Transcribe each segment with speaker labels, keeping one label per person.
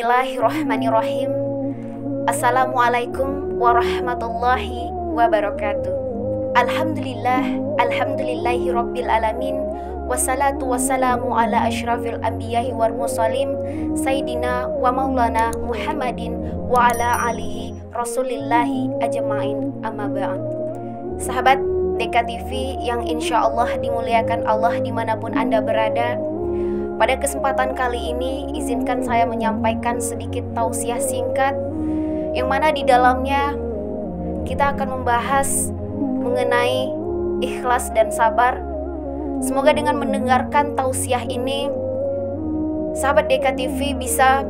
Speaker 1: Bismillahirrahmanirrahim. Assalamualaikum warahmatullahi wabarakatuh. Alhamdulillahi rabbil alamin. Wassalatu wassalamu ala asyrafil anbiya'i wal mursalin Sayyidina wa maulana Muhammadin wa ala alihi rasulillahi ajma'in, amma ba'd. Sahabat DKTV yang insya Allah dimuliakan Allah dimanapun Anda berada, pada kesempatan kali ini izinkan saya menyampaikan sedikit tausiah singkat yang mana di dalamnya kita akan membahas mengenai ikhlas dan sabar. Semoga dengan mendengarkan tausiah ini, sahabat DKTV bisa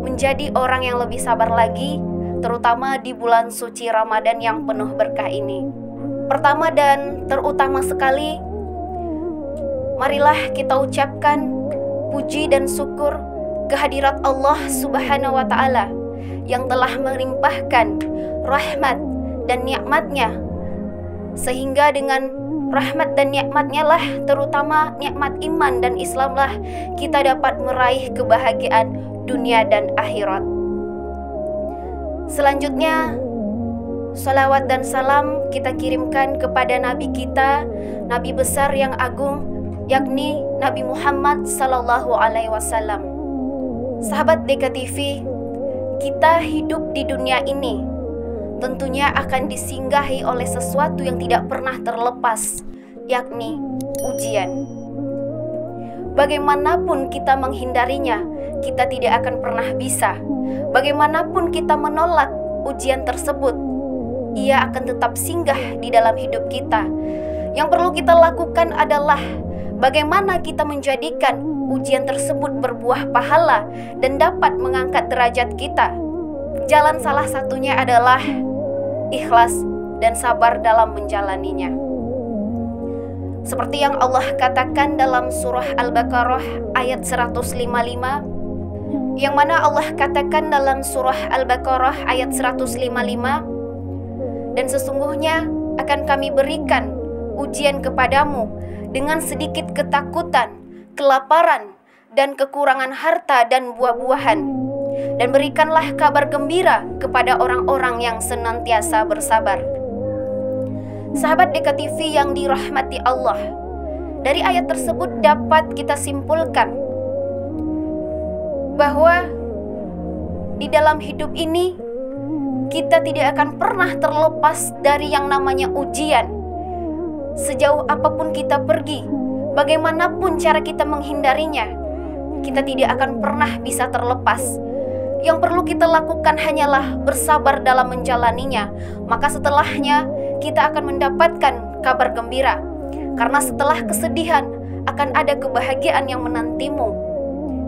Speaker 1: menjadi orang yang lebih sabar lagi, terutama di bulan suci Ramadan yang penuh berkah ini. Pertama dan terutama sekali, marilah kita ucapkan puji dan syukur kehadirat Allah Subhanahu wa Ta'ala yang telah melimpahkan rahmat dan nikmatnya, sehingga dengan rahmat dan nikmatnya lah, terutama nikmat iman dan Islam lah, kita dapat meraih kebahagiaan dunia dan akhirat. Selanjutnya, salawat dan salam kita kirimkan kepada Nabi kita, Nabi besar yang agung, yakni Nabi Muhammad Sallallahu Alaihi Wasallam. Sahabat DKTV, kita hidup di dunia ini tentunya akan disinggahi oleh sesuatu yang tidak pernah terlepas, yakni ujian. Bagaimanapun kita menghindarinya, kita tidak akan pernah bisa. Bagaimanapun kita menolak ujian tersebut, ia akan tetap singgah di dalam hidup kita. Yang perlu kita lakukan adalah bagaimana kita menjadikan ujian tersebut berbuah pahala dan dapat mengangkat derajat kita. Jalan salah satunya adalah ikhlas dan sabar dalam menjalaninya. Seperti yang Allah katakan dalam surah Al-Baqarah ayat 155, yang mana Allah katakan dalam surah Al-Baqarah ayat 155, dan sesungguhnya akan kami berikan ujian kepadamu dengan sedikit ketakutan, kelaparan, dan kekurangan harta dan buah-buahan. Dan berikanlah kabar gembira kepada orang-orang yang senantiasa bersabar. Sahabat DKTV yang dirahmati Allah, dari ayat tersebut dapat kita simpulkan bahwa di dalam hidup ini kita tidak akan pernah terlepas dari yang namanya ujian. Sejauh apapun kita pergi, bagaimanapun cara kita menghindarinya, kita tidak akan pernah bisa terlepas. Yang perlu kita lakukan hanyalah bersabar dalam menjalaninya. Maka setelahnya kita akan mendapatkan kabar gembira. Karena setelah kesedihan akan ada kebahagiaan yang menantimu.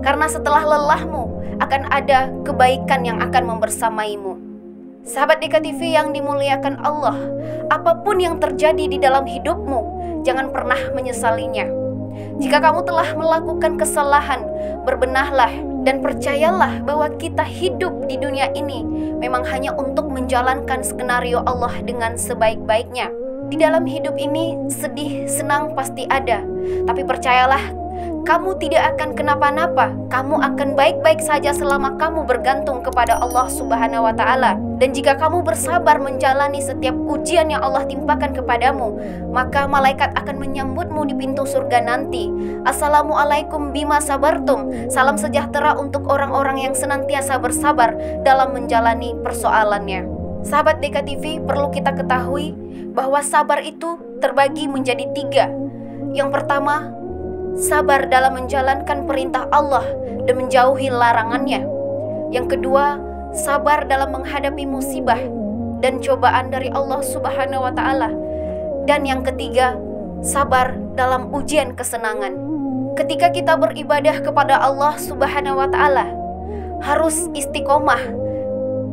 Speaker 1: Karena setelah lelahmu akan ada kebaikan yang akan membersamaimu. Sahabat DKTV yang dimuliakan Allah, apapun yang terjadi di dalam hidupmu, jangan pernah menyesalinya. Jika kamu telah melakukan kesalahan, berbenahlah dan percayalah bahwa kita hidup di dunia ini memang hanya untuk menjalankan skenario Allah dengan sebaik-baiknya. Di dalam hidup ini sedih, senang pasti ada, tapi percayalah, kamu tidak akan kenapa-napa. Kamu akan baik-baik saja selama kamu bergantung kepada Allah Subhanahu wa Ta'ala. Dan jika kamu bersabar menjalani setiap ujian yang Allah timpakan kepadamu, maka malaikat akan menyambutmu di pintu surga nanti. Assalamualaikum bima sabartum. Salam sejahtera untuk orang-orang yang senantiasa bersabar dalam menjalani persoalannya. Sahabat DKTV, perlu kita ketahui bahwa sabar itu terbagi menjadi 3. Yang pertama, sabar dalam menjalankan perintah Allah dan menjauhi larangannya. Yang kedua, sabar dalam menghadapi musibah dan cobaan dari Allah Subhanahu wa Ta'ala. Dan yang ketiga, sabar dalam ujian kesenangan. Ketika kita beribadah kepada Allah Subhanahu wa Ta'ala, harus istiqomah.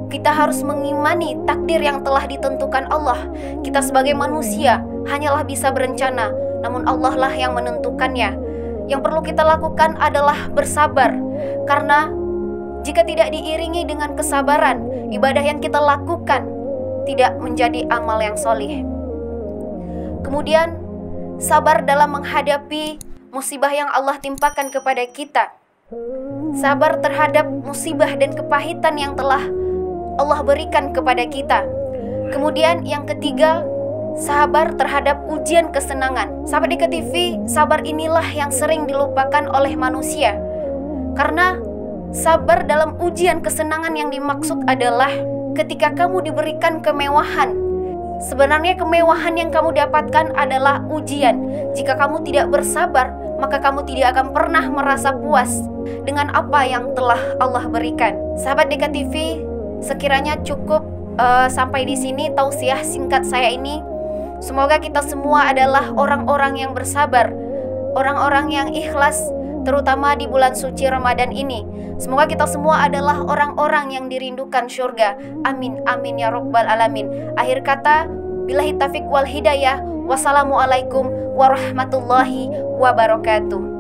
Speaker 1: Kita harus mengimani takdir yang telah ditentukan Allah. Kita sebagai manusia hanyalah bisa berencana, namun Allah lah yang menentukannya. Yang perlu kita lakukan adalah bersabar, karena jika tidak diiringi dengan kesabaran, ibadah yang kita lakukan tidak menjadi amal yang solih. Kemudian, sabar dalam menghadapi musibah yang Allah timpakan kepada kita. sabar terhadap musibah dan kepahitan yang telah Allah berikan kepada kita. Kemudian yang ketiga, sabar terhadap ujian kesenangan. Sahabat Dika TV, sabar inilah yang sering dilupakan oleh manusia. Karena sabar dalam ujian kesenangan yang dimaksud adalah ketika kamu diberikan kemewahan. Sebenarnya kemewahan yang kamu dapatkan adalah ujian. Jika kamu tidak bersabar, maka kamu tidak akan pernah merasa puas dengan apa yang telah Allah berikan. Sahabat Dika TV, sekiranya cukup sampai di sini tausiah singkat saya ini. Semoga kita semua adalah orang-orang yang bersabar, orang-orang yang ikhlas, terutama di bulan suci Ramadan ini. Semoga kita semua adalah orang-orang yang dirindukan surga. Amin, amin ya rabbal alamin. Akhir kata, billahi taufiq wal hidayah. Wassalamualaikum warahmatullahi wabarakatuh.